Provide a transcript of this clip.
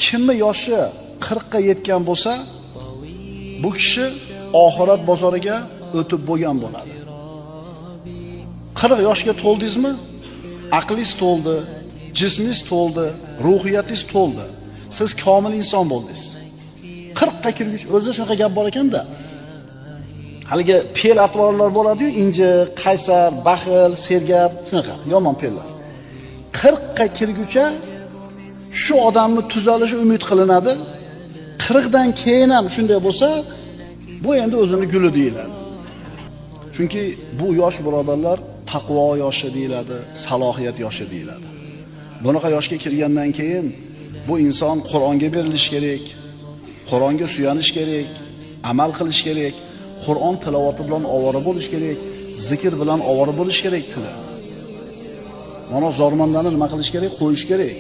kimni yoshi 40 ga yetgan bo'lsa, bu kishi oxirat bozoriga o'tib bo'lgan bo'ladi. 40 yoshga to'ldingizmi? Aqlingiz to'ldi, jismingiz to'ldi, ruhiyatingiz to'ldi. Siz komil inson bo'ldingiz. 40 ga kirgach o'zida shunaqa gap bor ekanda. Haligi pel atvorlar bo'ladi-yu, inji, qaysar, baxil, sergap, shunaqa yomon pellar. 40 ga kirguncha shu odamni tuzalishi umid qilinadi. 40 dan keyin ham shunday bo'lsa, bu endi o'zini guli deyiladi. Chunki bu yosh birodarlar taqvo yoshi deyiladi, salohiyat yoshi deyiladi. Bunaqa yoshga kirgandan keyin bu inson Qur'onga berilish kerak, Qur'onga suyanish kerak, amal qilish kerak, Qur'on tilovati bilan ovora bo'lish kerak, zikr bilan ovora bo'lish kerak tili. Mana zormandani nima qilish kerak? Qo'yish kerak.